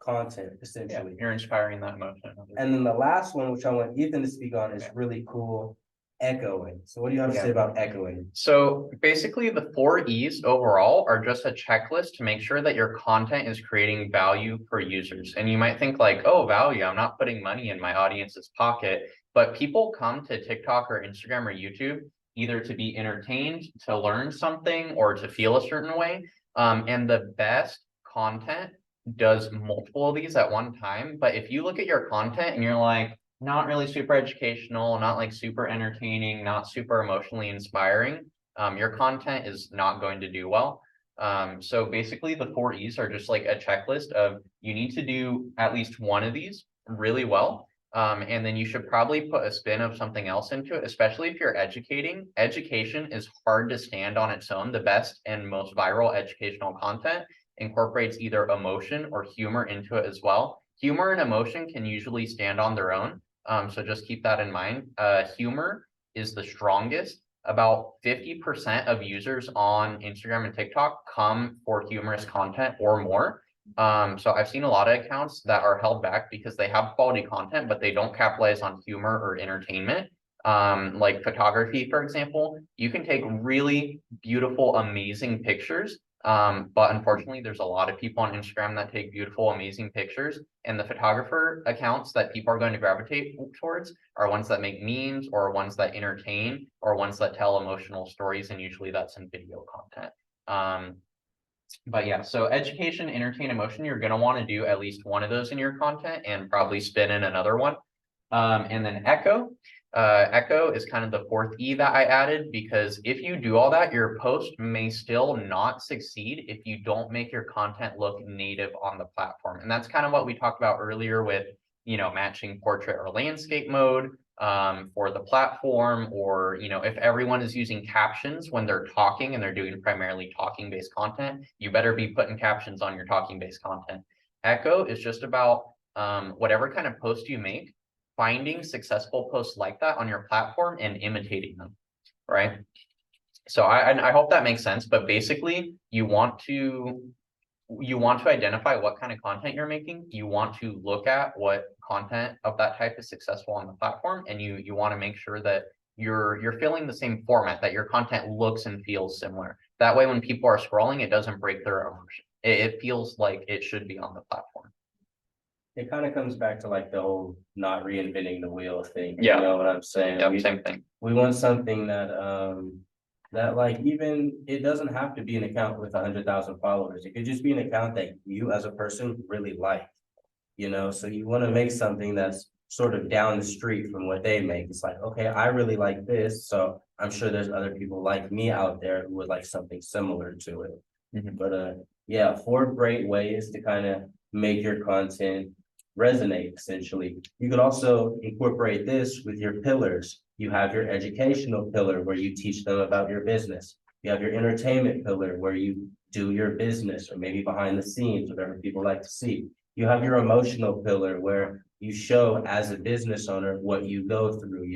content, Yeah, essentially. you're inspiring that emotion. And then the last one, which I want Ethan to speak on, is really cool, echoing. So what do you have to say about echoing? So basically the 4 E's overall are just a checklist to make sure that your content is creating value for users. And you might think like, oh, value, I'm not putting money in my audience's pocket, but people come to TikTok or Instagram or YouTube either to be entertained, to learn something, or to feel a certain way. And the best content does multiple of these at one time. But if you look at your content and you're like, not really super educational, not like super entertaining, not super emotionally inspiring, your content is not going to do well. So basically the 4 E's are just like a checklist of you need to do at least one of these really well. And then you should probably put a spin of something else into it, especially if you're educating. Education is hard to stand on its own. The best and most viral educational content incorporates either emotion or humor into it as well. Humor and emotion can usually stand on their own. So just keep that in mind. Humor is the strongest. About 50% of users on Instagram and TikTok come for humorous content or more. So I've seen a lot of accounts that are held back because they have quality content, but they don't capitalize on humor or entertainment. Like photography, for example, you can take really beautiful, amazing pictures. But unfortunately, there's a lot of people on Instagram that take beautiful, amazing pictures, and the photographer accounts that people are going to gravitate towards are ones that make memes or ones that entertain or ones that tell emotional stories, and usually that's in video content. But yeah, so education, entertain, emotion, you're gonna want to do at least one of those in your content and probably spin in another one. And then echo. Echo is kind of the 4th E that I added, because if you do all that, your post may still not succeed if you don't make your content look native on the platform. And that's kind of what we talked about earlier with, matching portrait or landscape mode for the platform, or, if everyone is using captions when they're talking and they're doing primarily talking based content, you better be putting captions on your talking based content. Echo is just about whatever kind of post you make, finding successful posts like that on your platform and imitating them, right? So I hope that makes sense, but basically you want to identify what kind of content you're making. You want to look at what content of that type is successful on the platform, and you want to make sure that you're filling the same format, that your content looks and feels similar. That way, when people are scrolling, it doesn't break their immersion. It feels like it should be on the platform. It kind of comes back to like the whole not reinventing the wheel thing. Yeah. You know what I'm saying? Yeah, same thing. We want something that that like, even it doesn't have to be an account with 100,000 followers. It could just be an account that you as a person really like, so you want to make something that's sort of down the street from what they make. It's like, okay, I really like this, so I'm sure there's other people like me out there who would like something similar to it. But yeah, 4 great ways to kind of make your content resonate, essentially. You could also incorporate this with your pillars. You have your educational pillar where you teach them about your business. You have your entertainment pillar where you do your business, or maybe behind the scenes, whatever people like to see. You have your emotional pillar where you show as a business owner what you go through.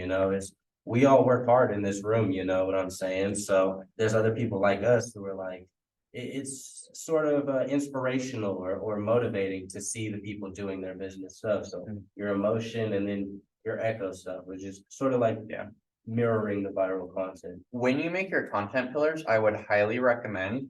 We all work hard in this room, you know what I'm saying? So there's other people like us who are like, it's sort of inspirational or motivating to see the people doing their business stuff. So your emotion and then your echo stuff, which is sort of like mirroring the viral content. When you make your content pillars, I would highly recommend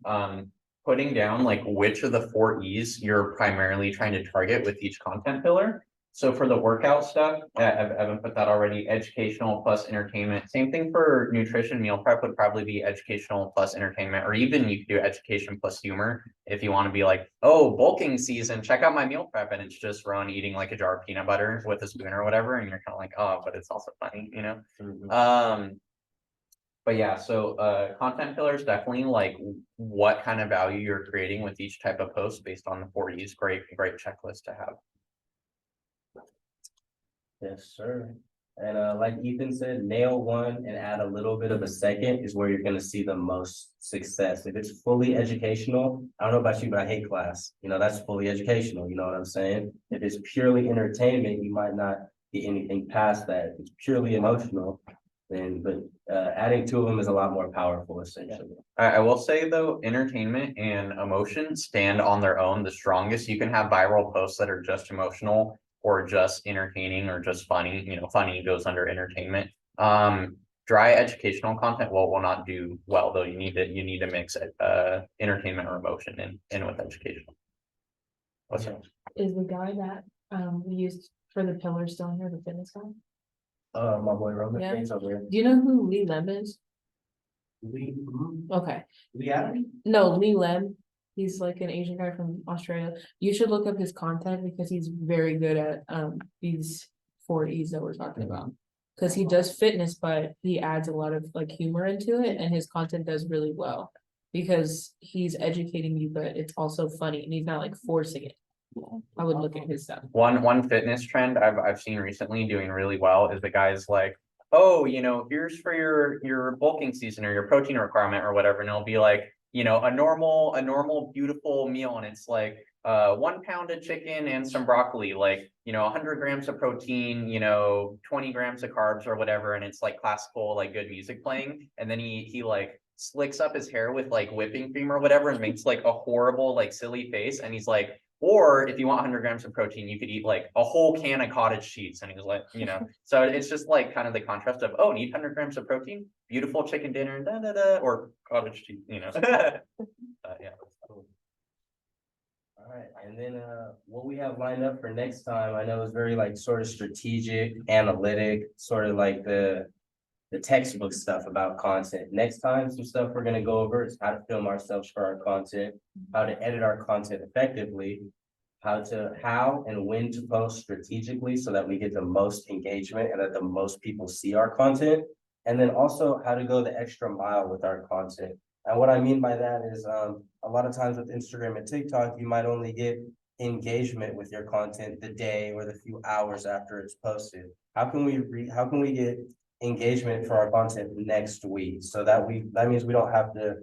putting down like which of the 4 E's you're primarily trying to target with each content pillar. So for the workout stuff, I've Evan put that already, educational plus entertainment. Same thing for nutrition. Meal prep would probably be educational plus entertainment, or even you could do education plus humor. If you want to be like, oh, bulking season, check out my meal prep. And it's just Ron eating like a jar of peanut butter with a spoon or whatever. And you're kind of like, oh, but it's also funny, you know? But yeah, so content pillars definitely like what kind of value you're creating with each type of post based on the 4 E's. Great checklist to have. Yes, sir. And like Ethan said, nail one and add a little bit of a second is where you're gonna see the most success. If it's fully educational, I don't know about you, but I hate class. You know, that's fully educational, you know what I'm saying? If it's purely entertainment, you might not get anything past that. If it's purely emotional, then adding two of them is a lot more powerful essentially. I will say though, entertainment and emotion stand on their own the strongest. You can have viral posts that are just emotional or just entertaining or just funny, you know, funny goes under entertainment. Dry educational content will not do well though. You need to mix entertainment or emotion in with educational. What's up? Is the guy that we used for the pillars still here, the fitness guy? My boy Roman Yeah. Reigns over here. Do you know who Lee Lem is? Okay, no, Lee Lem. He's like an Asian guy from Australia. You should look up his content because he's very good at these 4 E's that we're talking about. Because he does fitness, but he adds a lot of like humor into it, and his content does really well. Because he's educating you, but it's also funny, and he's not like forcing it. I would look at his stuff. One fitness trend I've seen recently doing really well is the guys like, oh, you know, here's for your bulking season or your protein requirement or whatever, and it'll be like, you know, a normal beautiful meal, and it's like 1 pound of chicken and some broccoli, like, you know, 100 grams of protein, you know, 20 grams of carbs or whatever, and it's like classical, like good music playing, and then he like slicks up his hair with like whipping cream or whatever and makes like a horrible like silly face, and he's like, or if you want 100 grams of protein, you could eat like a whole can of cottage cheese. And he was like, you know, so it's just like kind of the contrast of, oh, need 100 grams of protein, beautiful chicken dinner, or cottage cheese, you know. Yeah. All right, and then what we have lined up for next time, I know is very like sort of strategic, analytic, sort of like the textbook stuff about content. Next time, some stuff we're gonna go over is how to film ourselves for our content, how to edit our content effectively, how and when to post strategically so that we get the most engagement and that the most people see our content. And then also how to go the extra mile with our content. And what I mean by that is a lot of times with Instagram and TikTok, you might only get engagement with your content the day or the few hours after it's posted. How can we get engagement for our content next week so that means we don't have to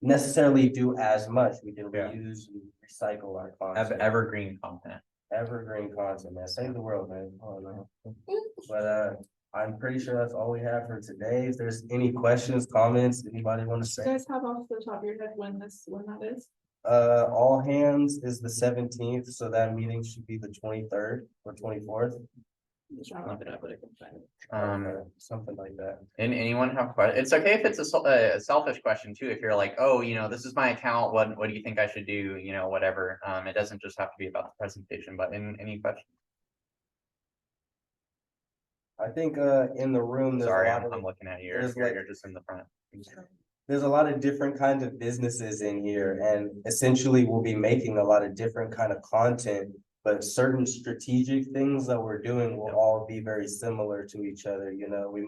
necessarily do as much. We can reuse and recycle our content. Evergreen content. Evergreen content, man. Save the world, man. Oh no. But I'm pretty sure that's all we have for today. If there's any questions, comments, anybody want to Do you say? guys have off the top of your head when that is? All hands is the 17th, so that meeting should be the 23rd or 24th. Something like that. And anyone have questions? It's okay if it's a selfish question too. If you're like, oh, you know, this is my account. What do you think I should do? You know, whatever. It doesn't just have to be about the presentation, but any questions? I think in the room, there's Sorry, a lot I'm of, looking at you. there's You're just in the front. there's a lot of different kinds of businesses in here, and essentially we'll be making a lot of different kind of content. But certain strategic things that we're doing will all be very similar to each other. You know, we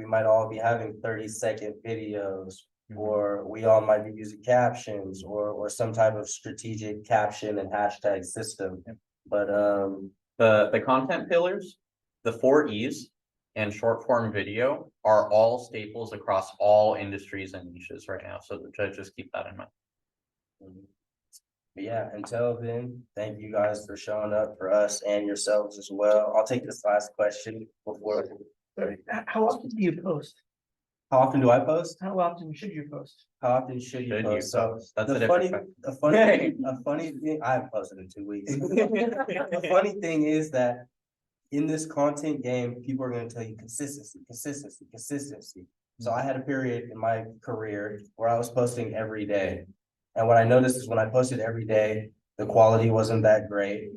might all be having 30-second videos, or we all might be using captions or some type of strategic caption and hashtag system. But the content pillars, the 4 E's, and short form video are all staples across all industries and niches right now. So just keep that in mind. But yeah, until then, thank you guys for showing up for us and yourselves as well. I'll take this last question before. How often do you post? How often do I post? How often should you post? How often should you post? So That's a the different funny, a funny thing, I haven't posted in 2 weeks. The funny thing is that in this content game, people are gonna tell you consistency. So I had a period in my career where I was posting every day. And what I noticed is when I posted every day, the quality wasn't that great.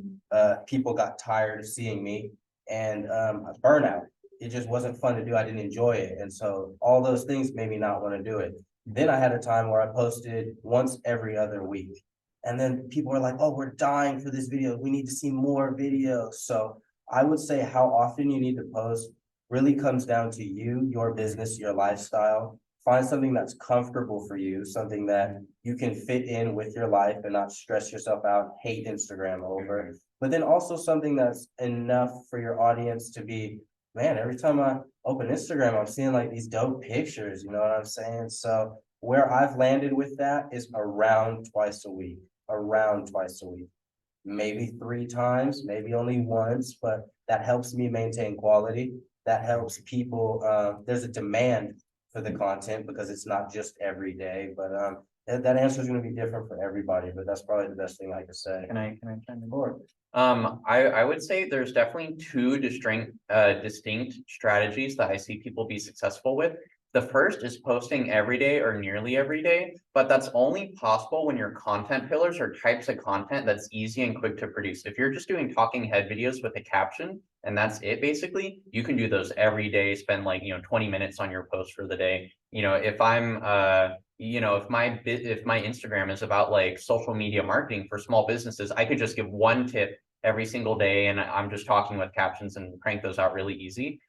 People got tired of seeing me and burnout. It just wasn't fun to do. I didn't enjoy it. And so all those things made me not want to do it. Then I had a time where I posted once every other week. And then people were like, oh, we're dying for this video. We need to see more videos. So I would say how often you need to post really comes down to you, your business, your lifestyle. Find something that's comfortable for you, something that you can fit in with your life and not stress yourself out, hate Instagram over. But then also something that's enough for your audience to be, man, every time I open Instagram, I'm seeing like these dope pictures, you know what I'm saying? So where I've landed with that is around twice a week, maybe 3 times, maybe only once, but that helps me maintain quality. That helps people, there's a demand for the content because it's not just every day, but that answer is gonna be different for everybody, but that's probably the best thing I could say. Can I chime in? Or I would say there's definitely two distinct strategies that I see people be successful with. The first is posting every day or nearly every day, but that's only possible when your content pillars are types of content that's easy and quick to produce. If you're just doing talking head videos with a caption and that's it, basically, you can do those every day, spend like, 20 minutes on your post for the day. If I'm if my Instagram is about like social media marketing for small businesses, I could just give one tip every single day and I'm just talking with captions and crank those out really easy.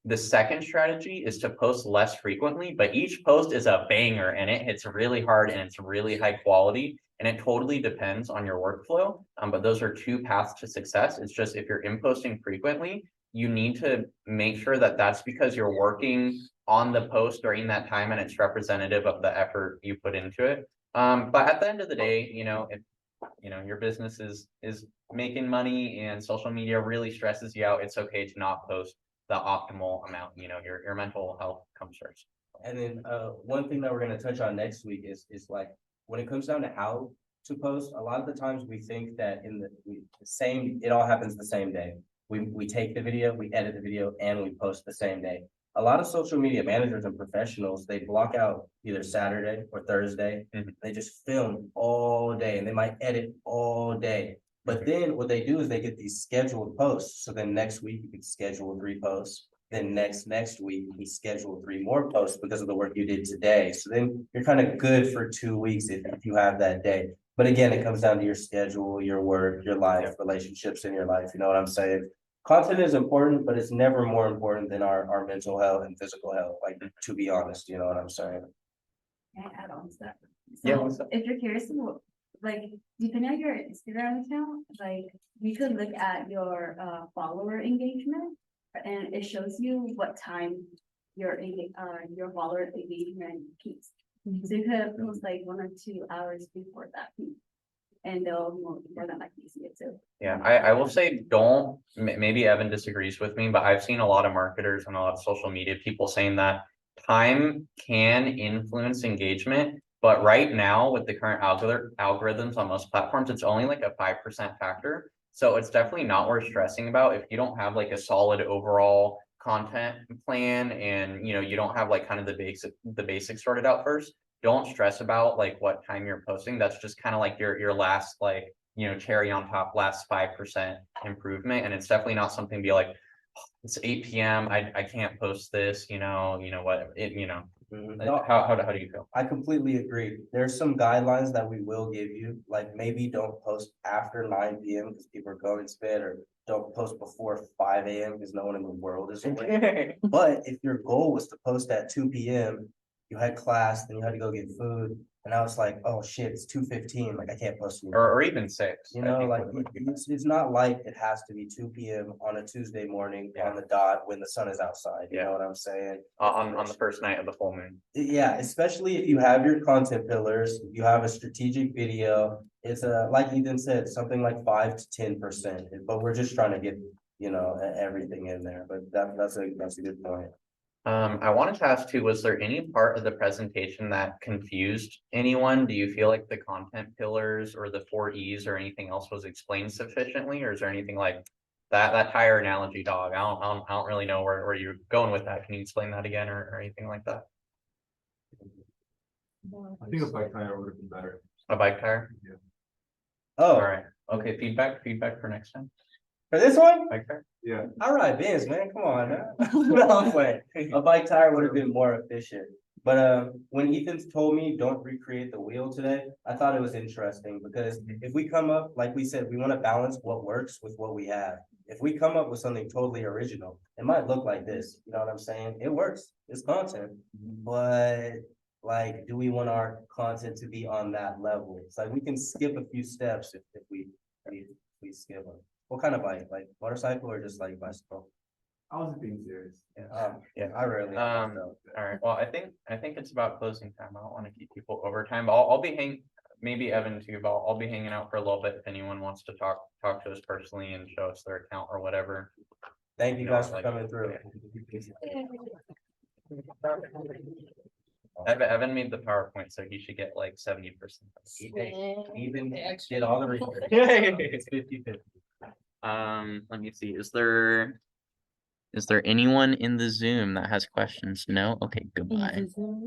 The second strategy is to post less frequently, but each post is a banger and it hits really hard and it's really high quality and it totally depends on your workflow. But those are two paths to success. It's just if you're posting frequently, you need to make sure that that's because you're working on the post during that time and it's representative of the effort you put into it. But at the end of the day, if your business is making money and social media really stresses you out, it's okay to not post the optimal amount. Your mental health comes first. And then one thing that we're gonna touch on next week is like when it comes down to how to post, a lot of the times we think that it all happens the same day. We take the video, we edit the video, and we post the same day. A lot of social media managers and professionals, they block out either Saturday or Thursday. They just film all day and they might edit all day. But then what they do is they get these scheduled posts. So then next week you can schedule 3 posts. Then next week you can schedule 3 more posts because of the work you did today. So then you're kind of good for 2 weeks if you have that day. But again, it comes down to your schedule, your work, your life, relationships in your life. You know what I'm saying? Content is important, but it's never more important than our mental health and physical health. Like, to be honest, you know what I'm saying? Can I add on to that? Yeah, So what's up? if you're curious, like, depending on your Instagram account, like, you could look at your follower engagement and it shows you what time your follower engagement peaks. So you could post like 1 or 2 hours before that peak. And they'll more than likely see it too. Yeah, I will say maybe Evan disagrees with me, but I've seen a lot of marketers and a lot of social media people saying that time can influence engagement, but right now with the current algorithms on most platforms, it's only like a 5% factor. So it's definitely not worth stressing about if you don't have like a solid overall content plan and you don't have like kind of the basics sorted out first. Don't stress about like what time you're posting. That's just kind of like your last like cherry on top, last 5% improvement. And it's definitely not something to be like, "Oh, it's 8 p.m. I can't post this, what it. No, How do you feel? I completely agree. There's some guidelines that we will give you, like maybe don't post after 9 p.m. because people are going to bed, or don't post before 5 a.m. because no one in the world is awake. But if your goal was to post at 2 p.m., you had class, then you had to go get food, and now it's like, oh shit, it's 2:15, like I can't post anymore. Or even 6. You know, like it's not like it has to be 2 p.m. on a Tuesday morning on the dot when the sun is outside. You know what I'm saying? On the first night of the full moon. Yeah, especially if you have your content pillars, if you have a strategic video, it's like Ethan said, something like 5 to 10%. But we're just trying to get everything in there. But that's a good point. I wanted to ask too, was there any part of the presentation that confused anyone? Do you feel like the content pillars or the 4 E's or anything else was explained sufficiently? Or is there anything like that tire analogy, dog? I don't really know where you're going with that. Can you explain that again or anything like that? I think a bike tire would have been better. A bike tire? Oh, Alright, okay, feedback for next time. for this one? Bike tire? Yeah. I ride Benz, man, come on now. No, I'm playing. A bike tire would have been more efficient. But when Ethan told me don't recreate the wheel today, I thought it was interesting because if we come up, like we said, we want to balance what works with what we have. If we come up with something totally original, it might look like this, you know what I'm saying? It works, it's content, but like, do we want our content to be on that level? It's like we can skip a few steps if we skip them. What kind of bike? Like motorcycle or just like bicycle? I wasn't being serious. Yeah. I rarely. Alright, well, I think it's about closing time. I don't wanna keep people over time, but I'll be maybe Evan too, but I'll be hanging out for a little bit if anyone wants to talk to us personally and show us their account or whatever. Thank you guys for coming through. Evan made the PowerPoint, so he should get like 70%. Even did all the research. It's 50-50. Let me see, is there anyone in the Zoom that has questions? No? Okay, goodbye.